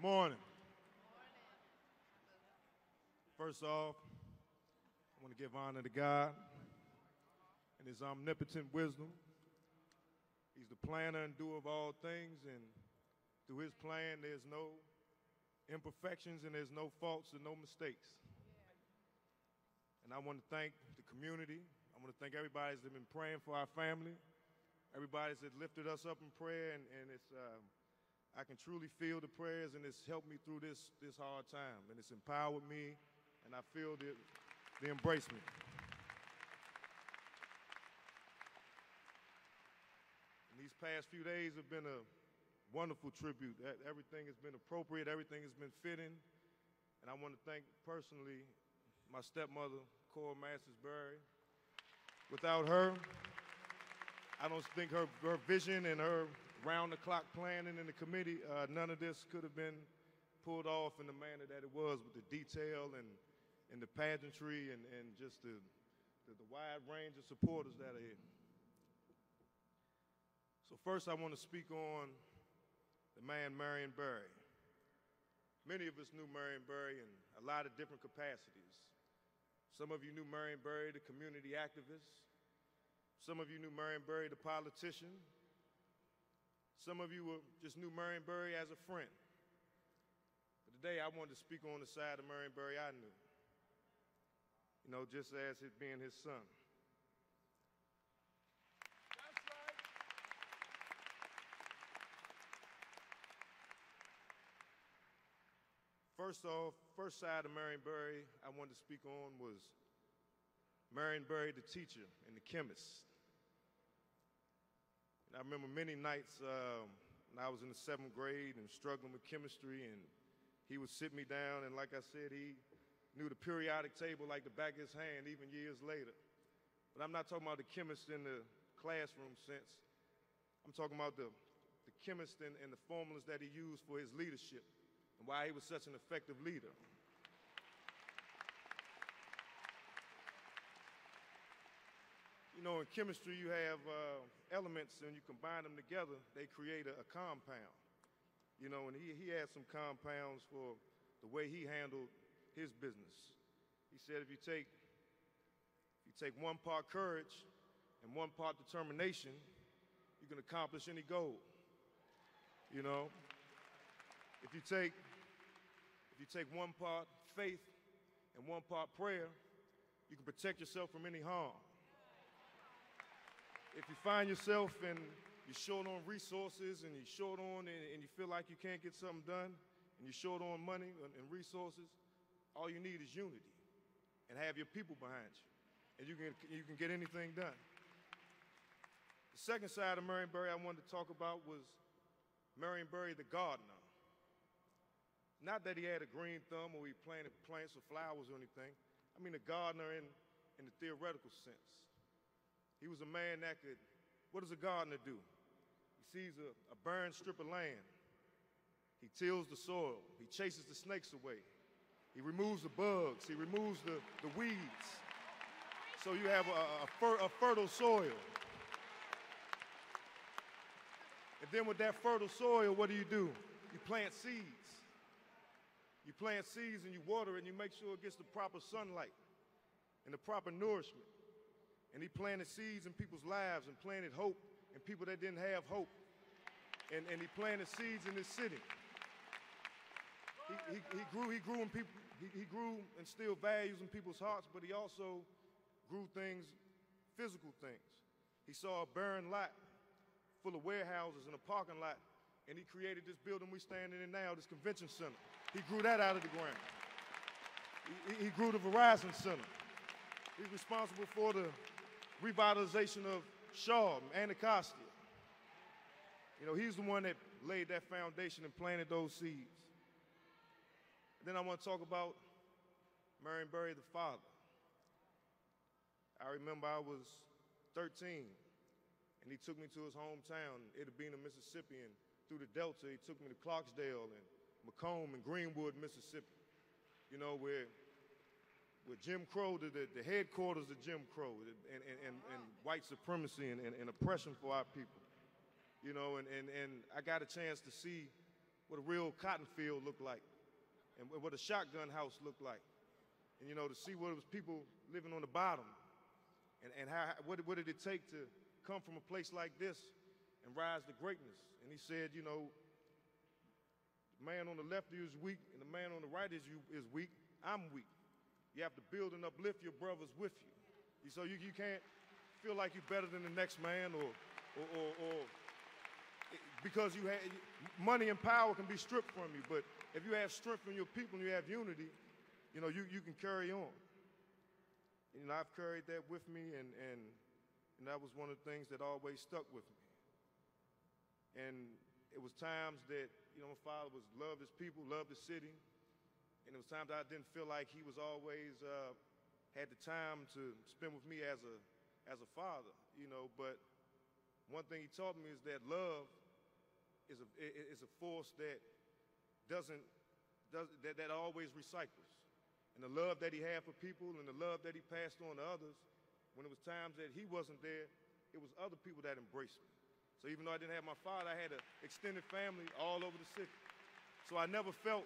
Morning. First off, I want to give honor to God and His omnipotent wisdom. He's the planner and doer of all things, and through His plan, there's no imperfections and there's no faults and no mistakes. And I want to thank the community. I want to thank everybody that's been praying for our family, everybody that's lifted us up in prayer, and it's I can truly feel the prayers, and it's helped me through this hard time, and it's empowered me, and I feel the embracement. And these past few days have been a wonderful tribute. Everything has been appropriate, everything has been fitting, and I want to thank personally my stepmother, Cora Masters-Berry. Without her, I don't think her vision and her round-the-clock planning in the committee, none of this could have been pulled off in the manner that it was, with the detail and the pageantry and just the wide range of supporters that are here. So first I want to speak on the man Marion Berry. Many of us knew Marion Berry in a lot of different capacities. Some of you knew Marion Berry, the community activist. Some of you knew Marion Berry, the politician. Some of you just knew Marion Berry as a friend. But today I wanted to speak on the side of Marion Berry I knew. You know, just as it being his son. That's right. First off, first side of Marion Berry I wanted to speak on was Marion Berry, the teacher and the chemist. And I remember many nights when I was in the 7th grade and struggling with chemistry, and he would sit me down, and like I said, he knew the periodic table like the back of his hand even years later. But I'm not talking about the chemist in the classroom sense. I'm talking about the chemist and the formulas that he used for his leadership and why he was such an effective leader. You know, in chemistry, you have elements, and you combine them together, they create a compound. You know, and he had some compounds for the way he handled his business. He said if you take 1 part courage and 1 part determination, you can accomplish any goal. You know, if you take 1 part faith and 1 part prayer, you can protect yourself from any harm. If you find yourself and you're short on resources and you're short on and you feel like you can't get something done and you're short on money and resources, all you need is unity and have your people behind you, and you can get anything done. The second side of Marion Berry I wanted to talk about was Marion Berry the gardener. Not that he had a green thumb or he planted plants or flowers or anything. I mean a gardener in the theoretical sense. He was a man that could, what does a gardener do? He sees a barren strip of land. He tills the soil. He chases the snakes away. He removes the bugs. He removes the weeds. So you have a fertile soil. And then with that fertile soil, what do? You plant seeds. You plant seeds and you water it and you make sure it gets the proper sunlight and the proper nourishment. And he planted seeds in people's lives and planted hope in people that didn't have hope. And he planted seeds in this city. He grew and instilled values in people's hearts, but he also grew things, physical things. He saw a barren lot full of warehouses and a parking lot, and he created this building we're standing in now, this convention center. He grew that out of the ground. He grew the Verizon Center. He's responsible for the revitalization of Shaw and Anacostia. You know, he's the one that laid that foundation and planted those seeds. And then I want to talk about Marion Berry, the father. I remember I was 13, and he took me to his hometown, Itta, Mississippi, and through the Delta, he took me to Clarksdale and Macomb and Greenwood, Mississippi, you know, where Jim Crow, the headquarters of Jim Crow and white supremacy and oppression for our people. You know, and I got a chance to see what a real cotton field looked like and what a shotgun house looked like. And, you know, to see what it was people living on the bottom and what did it take to come from a place like this and rise to greatness. And he said, you know, the man on the left is weak and the man on the right is weak. I'm weak. You have to build and uplift your brothers with you. So you can't feel like you're better than the next man or because you have money and power can be stripped from you. But if you have strength in your people and you have unity, you know, you can carry on. You know, I've carried that with me, and that was one of the things that always stuck with me. And it was times that, you know, my father loved his people, loved the city, and it was times I didn't feel like he was always had the time to spend with me as a father, you know. But one thing he taught me is that love is a force that that always recycles. And the love that he had for people and the love that he passed on to others, when it was times that he wasn't there, it was other people that embraced me. So even though I didn't have my father, I had an extended family all over the city. So I never felt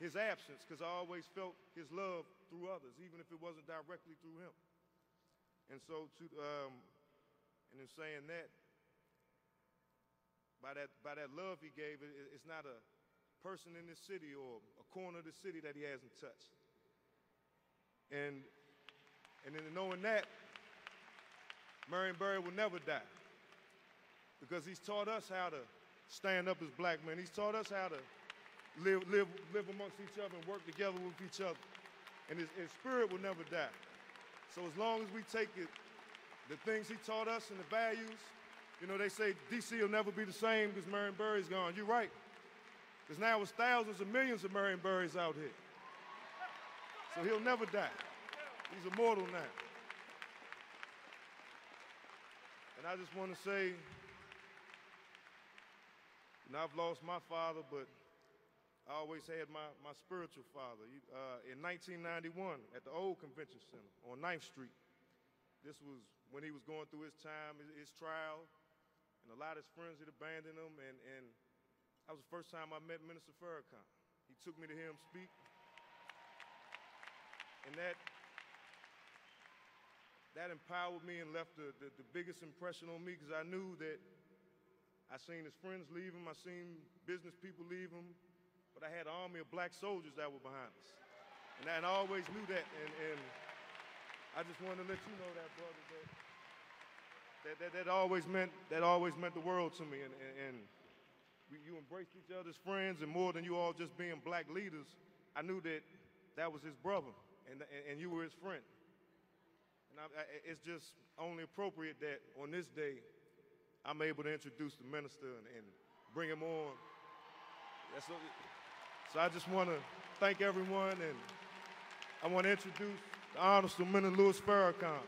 his absence because I always felt his love through others, even if it wasn't directly through him. And so, and in saying that, by that love he gave, it's not a person in this city or a corner of the city that he hasn't touched. And in knowing that, Marion will never die, because he's taught us how to stand up as black men. He's taught us how to live amongst each other and work together with each other. And his spirit will never die. So as long as we take the things he taught us and the values, you know, they say D.C. will never be the same because Marion Barry's gone. You're right. Because now there's thousands of millions of Marion Barrys out here. So he'll never die. He's immortal now. And I just want to say, you know, I've lost my father, but I always had my spiritual father. In 1991, at the old convention center on 9th Street, this was when he was going through his time, his trial, and a lot of his friends had abandoned him, and that was the first time I met Minister Farrakhan. He took me to hear him speak, and that empowered me and left the biggest impression on me, because I knew that I seen his friends leave him, I seen business people leave him, but I had an army of black soldiers that were behind us. And I always knew that, and I just wanted to let you know that, brother, that always meant the world to me. And you embraced each other's friends, and more than you all just being black leaders, I knew that was his brother, and you were his friend. And it's just only appropriate that on this day, I'm able to introduce the minister and bring him on. So I just want to thank everyone, and I want to introduce the Honorable Minister Louis Farrakhan.